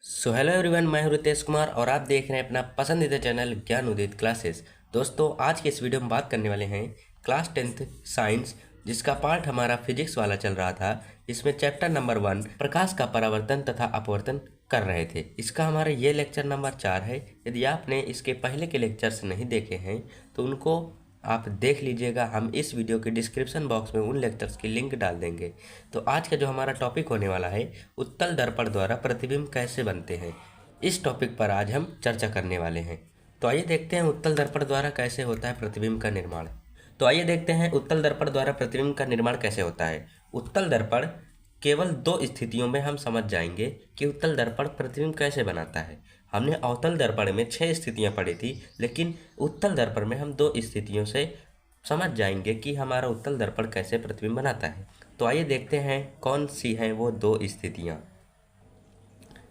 Hello everyone, मैं हूं रितेश कुमार और आप देख रहे हैं अपना पसंदीदा चैनल ज्ञान उदित क्लासेस। दोस्तों, आज के इस वीडियो में बात करने वाले हैं क्लास 10th साइंस, जिसका पार्ट हमारा फिजिक्स वाला चल रहा था। इसमें चैप्टर नंबर 1 प्रकाश का परावर्तन तथा अपवर्तन कर रहे थे। इसका हमारा ये लेक्चर नंबर 4 है। यदि आपने इसके पहले के लेक्चर्स नहीं देखे हैं तो उनको आप देख लीजिएगा। हम इस वीडियो के डिस्क्रिप्शन बॉक्स में उन लेक्चर्स की लिंक डाल देंगे। तो आज का जो हमारा टॉपिक होने वाला है, उत्तल दर्पण द्वारा प्रतिबिंब कैसे बनते हैं, इस टॉपिक पर आज हम चर्चा करने वाले हैं। तो आइए देखते हैं उत्तल दर्पण द्वारा कैसे होता है प्रतिबिंब का निर्माण। तो आइए देखते हैं उत्तल दर्पण द्वारा प्रतिबिंब का निर्माण कैसे होता है। उत्तल दर्पण केवल 2 स्थितियों में हम समझ जाएंगे कि उत्तल दर्पण प्रतिबिंब कैसे बनाता है। हमने अवतल दर्पण में 6 स्थितियां पढ़ी थी, लेकिन उत्तल दर्पण में हम 2 स्थितियों से समझ जाएंगे कि हमारा उत्तल दर्पण कैसे प्रतिबिंब बनाता है। तो आइए देखते हैं कौन सी हैं वो 2 स्थितियां।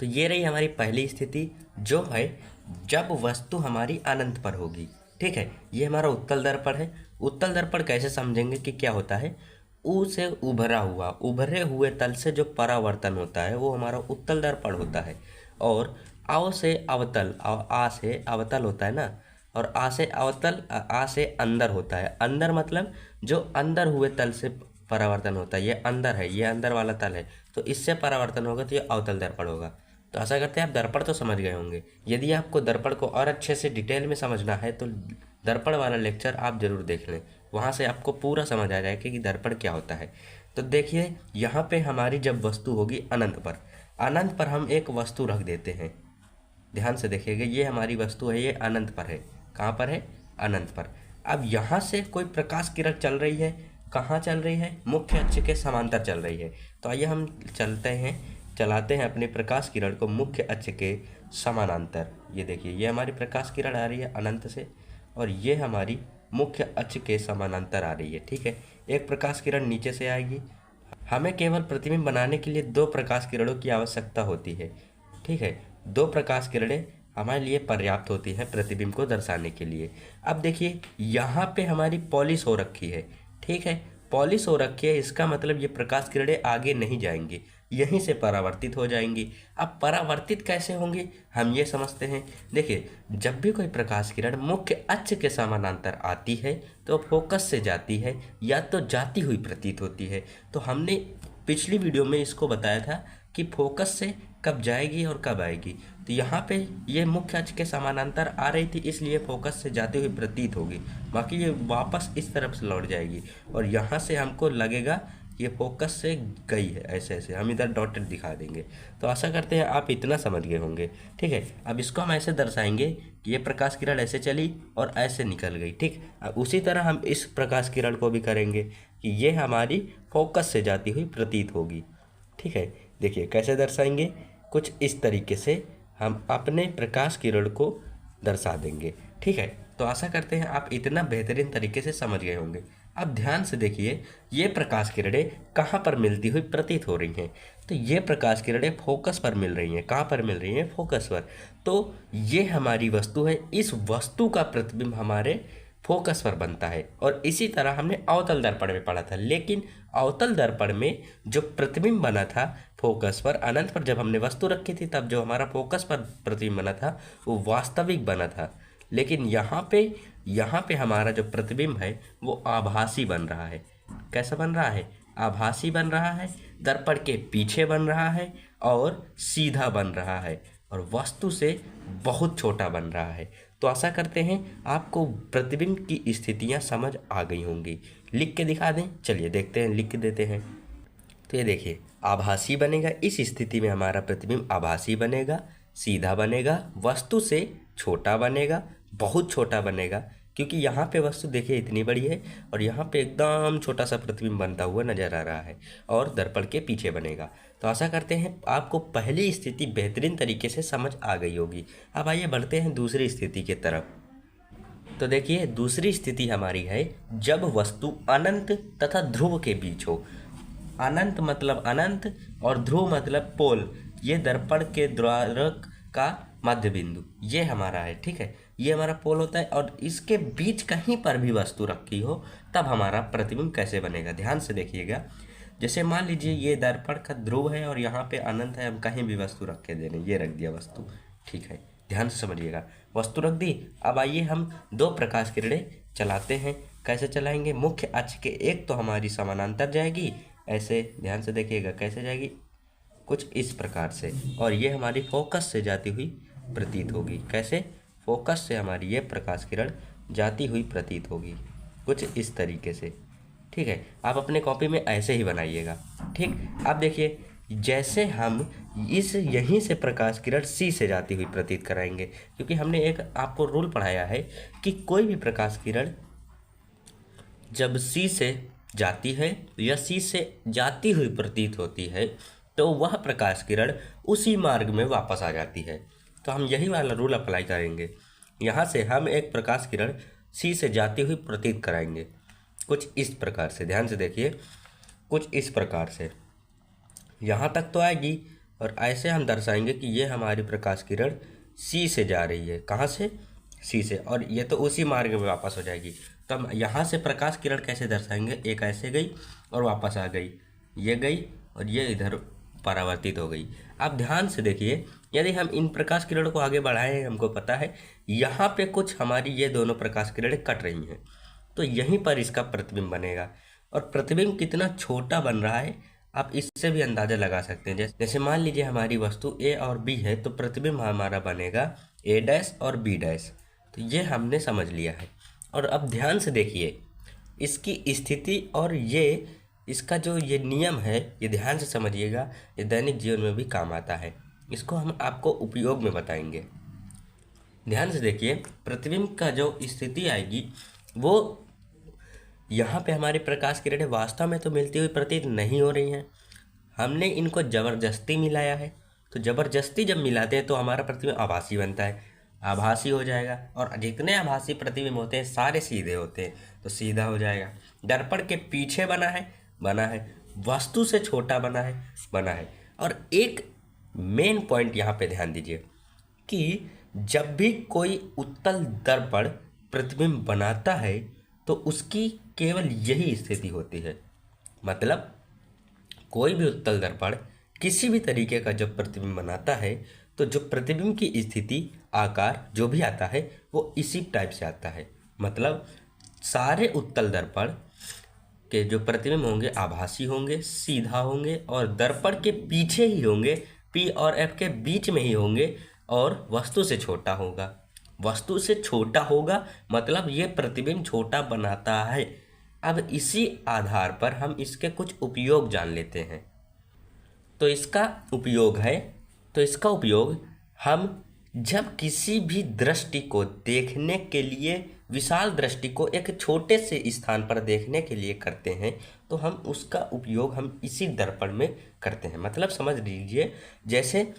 तो ये रही हमारी पहली स्थिति, जो है जब वस्तु हमारी अनंत पर होगी। ठीक है, ये हमारा उत्तल दर्पण है। उत्तल दर्पण कैसे समझेंगे कि क्या होता है। ऊ से उभरे हुए तल से जो परावर्तन होता है वो हमारा उत्तल दर्पण होता है। और आओ से अवतल, आ से अवतल होता है ना, और आ से अवतल, आ से अंदर होता है। अंदर मतलब जो अंदर हुए तल से परावर्तन होता है, ये अंदर है, ये अंदर वाला तल है, तो इससे परावर्तन होगा तो ये अवतल दर्पण होगा। तो आशा करते हैं आप दर्पण तो समझ गए होंगे। यदि आपको दर्पण को और अच्छे से डिटेल में समझना है तो दर्पण वाला लेक्चर आप जरूर देख लें, वहाँ से आपको पूरा समझ आ जाएगा कि दर्पण क्या होता है। तो देखिए, यहाँ पे हमारी जब वस्तु होगी अनंत पर हम एक वस्तु रख देते हैं। ध्यान से देखिएगा, ये हमारी वस्तु है, ये अनंत पर है। कहाँ पर है? अनंत पर। अब यहाँ से कोई प्रकाश किरण चल रही है। कहाँ चल रही है? मुख्य अक्ष के समांतर चल रही है। तो आइए हम चलाते हैं अपने प्रकाश किरण को मुख्य अक्ष के समानांतर। ये देखिए, ये हमारी प्रकाश किरण आ रही है अनंत से, और ये हमारी मुख्य अक्ष के समानांतर आ रही है। ठीक है, एक प्रकाश किरण नीचे से आएगी। हमें केवल प्रतिबिंब बनाने के लिए 2 प्रकाश किरणों की आवश्यकता होती है। ठीक है, 2 प्रकाश किरणें हमारे लिए पर्याप्त होती हैं प्रतिबिंब को दर्शाने के लिए। अब देखिए, यहाँ पे हमारी पॉलिश हो रखी है। ठीक है, पॉलिश हो रखी है, इसका मतलब ये प्रकाश किरणें आगे नहीं जाएंगी, यहीं से परावर्तित हो जाएंगी। अब परावर्तित कैसे होंगी हम ये समझते हैं। देखिए, जब भी कोई प्रकाश किरण मुख्य अक्ष के समानांतर आती है तो फोकस से जाती है या तो जाती हुई प्रतीत होती है। तो हमने पिछली वीडियो में इसको बताया था कि फोकस से कब जाएगी और कब आएगी। तो यहाँ पे ये मुख्य अक्ष के समानांतर आ रही थी, इसलिए फोकस से जाती हुई प्रतीत होगी। बाकी ये वापस इस तरफ से लौट जाएगी और यहाँ से हमको लगेगा ये फोकस से गई है। ऐसे ऐसे हम इधर डॉटेड दिखा देंगे। तो आशा करते हैं आप इतना समझ गए होंगे। ठीक है, अब इसको हम ऐसे दर्शाएंगे कि ये प्रकाश किरण ऐसे चली और ऐसे निकल गई। ठीक, अब उसी तरह हम इस प्रकाश किरण को भी करेंगे कि ये हमारी फोकस से जाती हुई प्रतीत होगी। ठीक है, देखिए कैसे दर्शाएंगे, कुछ इस तरीके से हम अपने प्रकाश किरण को दर्शा देंगे। ठीक है, तो आशा करते हैं आप इतना बेहतरीन तरीके से समझ गए होंगे। अब ध्यान से देखिए, ये प्रकाश किरणें कहाँ पर मिलती हुई प्रतीत हो रही हैं। तो ये प्रकाश किरणें फोकस पर मिल रही हैं। कहाँ पर मिल रही हैं? फोकस पर। तो ये हमारी वस्तु है, इस वस्तु का प्रतिबिंब हमारे फोकस पर बनता है। और इसी तरह हमने अवतल दर्पण में पढ़ा था, लेकिन अवतल दर्पण में जो प्रतिबिंब बना था फोकस पर, अनंत पर जब हमने वस्तु रखी थी तब जो हमारा फोकस पर प्रतिबिंब बना था वो वास्तविक बना था। लेकिन यहाँ पे हमारा जो प्रतिबिंब है वो आभासी बन रहा है। कैसा बन रहा है? आभासी बन रहा है, दर्पण के पीछे बन रहा है और सीधा बन रहा है और वस्तु से बहुत छोटा बन रहा है। तो आशा करते हैं आपको प्रतिबिंब की स्थितियाँ समझ आ गई होंगी। लिख के दिखा दें? चलिए देखते हैं, लिख के देते हैं। तो ये देखिए, आभासी बनेगा। इस स्थिति में हमारा प्रतिबिंब आभासी बनेगा, सीधा बनेगा, वस्तु से छोटा बनेगा, बहुत छोटा बनेगा, क्योंकि यहाँ पे वस्तु देखिए इतनी बड़ी है और यहाँ पे एकदम छोटा सा प्रतिबिंब बनता हुआ नजर आ रहा है और दर्पण के पीछे बनेगा। तो आशा करते हैं आपको पहली स्थिति बेहतरीन तरीके से समझ आ गई होगी। अब आइए बढ़ते हैं दूसरी स्थिति की तरफ। तो देखिए, दूसरी स्थिति हमारी है जब वस्तु अनंत तथा ध्रुव के बीच हो। अनंत मतलब अनंत और ध्रुव मतलब पोल। ये दर्पण के द्वारक का मध्य बिंदु ये हमारा है। ठीक है, ये हमारा पोल होता है और इसके बीच कहीं पर भी वस्तु रखी हो तब हमारा प्रतिबिंब कैसे बनेगा, ध्यान से देखिएगा। जैसे मान लीजिए ये दर्पण का ध्रुव है और यहाँ पे अनंत है, हम कहीं भी वस्तु रख के दे रहे हैं, ये रख दिया वस्तु, ठीक है, ध्यान से समझिएगा, वस्तु रख दी। अब आइए हम दो प्रकाश किरणें चलाते हैं। कैसे चलाएंगे? मुख्य अक्ष के एक तो हमारी समानांतर जाएगी, ऐसे ध्यान से देखिएगा कैसे जाएगी, कुछ इस प्रकार से, और ये हमारी फोकस से जाती हुई प्रतीत होगी। कैसे? फोकस से हमारी ये प्रकाश किरण जाती हुई प्रतीत होगी, कुछ इस तरीके से, ठीक है। आप अपने कॉपी में ऐसे ही बनाइएगा, ठीक। अब देखिए, जैसे हम इस यहीं से प्रकाश किरण सी से जाती हुई प्रतीत कराएंगे, क्योंकि हमने एक आपको रूल पढ़ाया है कि कोई भी प्रकाश किरण जब सी से जाती है या सी से जाती हुई प्रतीत होती है तो वह प्रकाश किरण उसी मार्ग में वापस आ जाती है। तो हम यही वाला रूल अप्लाई करेंगे। यहाँ से हम एक प्रकाश किरण सी से जाती हुई प्रतीत कराएंगे, कुछ इस प्रकार से, ध्यान से देखिए, कुछ इस प्रकार से यहाँ तक तो आएगी, और ऐसे हम दर्शाएंगे कि ये हमारी प्रकाश किरण सी से जा रही है। कहाँ से? सी से, और ये तो उसी मार्ग में वापस हो जाएगी। तो हम यहाँ से प्रकाश किरण कैसे दर्शाएंगे? एक ऐसे गई और वापस आ गई, ये गई और ये इधर परावर्तित हो गई। अब ध्यान से देखिए, यदि हम इन प्रकाश किरणों को आगे बढ़ाएं, हमको पता है यहाँ पे कुछ हमारी ये दोनों प्रकाश किरणें कट रही हैं, तो यहीं पर इसका प्रतिबिंब बनेगा। और प्रतिबिंब कितना छोटा बन रहा है आप इससे भी अंदाजा लगा सकते हैं। जैसे मान लीजिए हमारी वस्तु ए और बी है, तो प्रतिबिंब हमारा बनेगा ए डैश और बी डैश। तो ये हमने समझ लिया है। और अब ध्यान से देखिए इसकी स्थिति, और ये इसका जो ये नियम है, ये ध्यान से समझिएगा, ये दैनिक जीवन में भी काम आता है। इसको हम आपको उपयोग में बताएंगे। ध्यान से देखिए, प्रतिबिंब का जो स्थिति आएगी वो यहाँ पे हमारी प्रकाश किरणें वास्तव में तो मिलती हुई प्रतीत नहीं हो रही हैं, हमने इनको ज़बरदस्ती मिलाया है। तो ज़बरदस्ती जब मिलाते हैं तो हमारा प्रतिबिंब आभासी बनता है, आभासी हो जाएगा। और जितने आभासी प्रतिबिंब होते हैं सारे सीधे होते हैं, तो सीधा हो जाएगा। दर्पण के पीछे बना है, वस्तु से छोटा बना है। और एक मेन पॉइंट यहाँ पे ध्यान दीजिए कि जब भी कोई उत्तल दर्पण प्रतिबिंब बनाता है तो उसकी केवल यही स्थिति होती है। मतलब कोई भी उत्तल दर्पण किसी भी तरीके का जब प्रतिबिंब बनाता है तो जो प्रतिबिंब की स्थिति, आकार जो भी आता है वो इसी टाइप से आता है। मतलब सारे उत्तल दर्पण के जो प्रतिबिंब होंगे आभासी होंगे, सीधा होंगे, और दर्पण के पीछे ही होंगे, पी और एफ के बीच में ही होंगे, और वस्तु से छोटा होगा। वस्तु से छोटा होगा मतलब ये प्रतिबिंब छोटा बनाता है। अब इसी आधार पर हम इसके कुछ उपयोग जान लेते हैं। तो इसका उपयोग हम जब किसी भी दृष्टि को देखने के लिए, विशाल दृष्टि को एक छोटे से स्थान पर देखने के लिए करते हैं, तो हम उसका उपयोग हम इसी दर्पण में करते हैं। मतलब समझ लीजिए, जैसे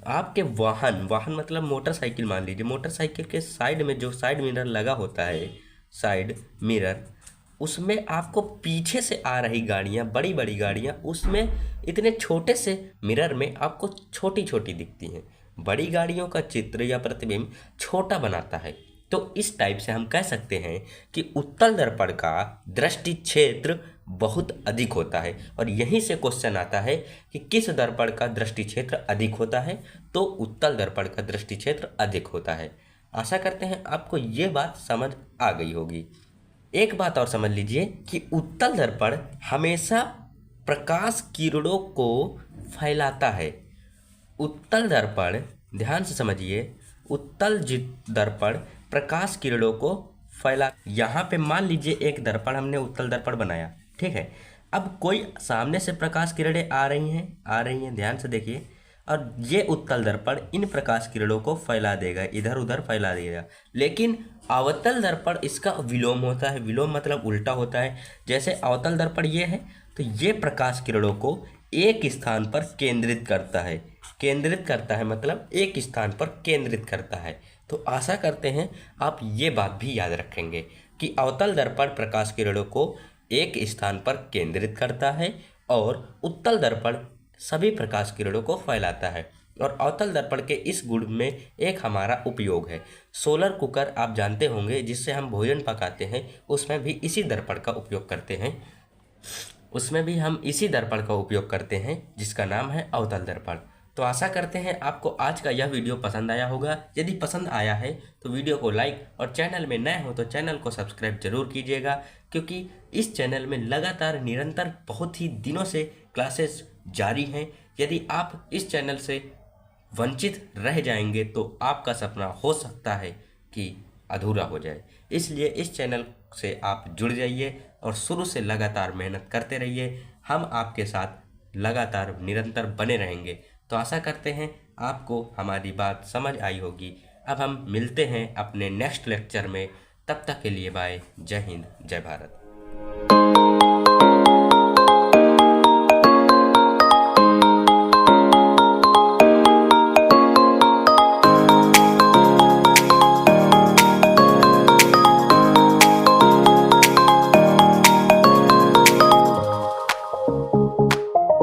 आपके वाहन मतलब मोटरसाइकिल मान लीजिए, मोटरसाइकिल के साइड में जो साइड मिरर लगा होता है, साइड मिरर, उसमें आपको पीछे से आ रही गाड़ियाँ, बड़ी बड़ी गाड़ियाँ, उसमें इतने छोटे से मिरर में आपको छोटी छोटी दिखती हैं। बड़ी गाड़ियों का चित्र या प्रतिबिंब छोटा बनाता है। तो इस टाइप से हम कह सकते हैं कि उत्तल दर्पण का दृष्टि क्षेत्र बहुत अधिक होता है। और यहीं से क्वेश्चन आता है कि किस दर्पण का दृष्टि क्षेत्र अधिक होता है? तो उत्तल दर्पण का दृष्टि क्षेत्र अधिक होता है। आशा करते हैं आपको ये बात समझ आ गई होगी। एक बात और समझ लीजिए कि उत्तल दर्पण हमेशा प्रकाश किरणों को फैलाता है। उत्तल दर्पण, ध्यान से समझिए, उत्तल दर्पण प्रकाश किरणों को फैला। यहाँ पे मान लीजिए एक दर्पण हमने उत्तल दर्पण बनाया, ठीक है। अब कोई सामने से प्रकाश किरणें आ रही हैं, ध्यान से देखिए, और ये उत्तल दर्पण इन प्रकाश किरणों को फैला देगा, इधर उधर फैला देगा। लेकिन अवतल दर्पण इसका विलोम होता है। विलोम मतलब उल्टा होता है। जैसे अवतल दर्पण ये है तो ये प्रकाश किरणों को एक स्थान पर केंद्रित करता है, मतलब एक स्थान पर केंद्रित करता है। तो आशा करते हैं आप ये बात भी याद रखेंगे कि अवतल दर्पण प्रकाश किरणों को एक स्थान पर केंद्रित करता है और उत्तल दर्पण सभी प्रकाश किरणों को फैलाता है। और अवतल दर्पण के इस गुण में एक हमारा उपयोग है। सोलर कुकर आप जानते होंगे, जिससे हम भोजन पकाते हैं, उसमें भी इसी दर्पण का उपयोग करते हैं। उसमें भी हम इसी दर्पण का उपयोग करते हैं जिसका नाम है अवतल दर्पण। तो आशा करते हैं आपको आज का यह वीडियो पसंद आया होगा। यदि पसंद आया है तो वीडियो को लाइक और चैनल में नए हो तो चैनल को सब्सक्राइब जरूर कीजिएगा, क्योंकि इस चैनल में लगातार निरंतर बहुत ही दिनों से क्लासेस जारी हैं। यदि आप इस चैनल से वंचित रह जाएंगे तो आपका सपना हो सकता है कि अधूरा हो जाए। इसलिए इस चैनल से आप जुड़ जाइए और शुरू से लगातार मेहनत करते रहिए। हम आपके साथ लगातार निरंतर बने रहेंगे। तो आशा करते हैं आपको हमारी बात समझ आई होगी। अब हम मिलते हैं अपने नेक्स्ट लेक्चर में। तब तक के लिए बाय। जय हिंद, जय भारत।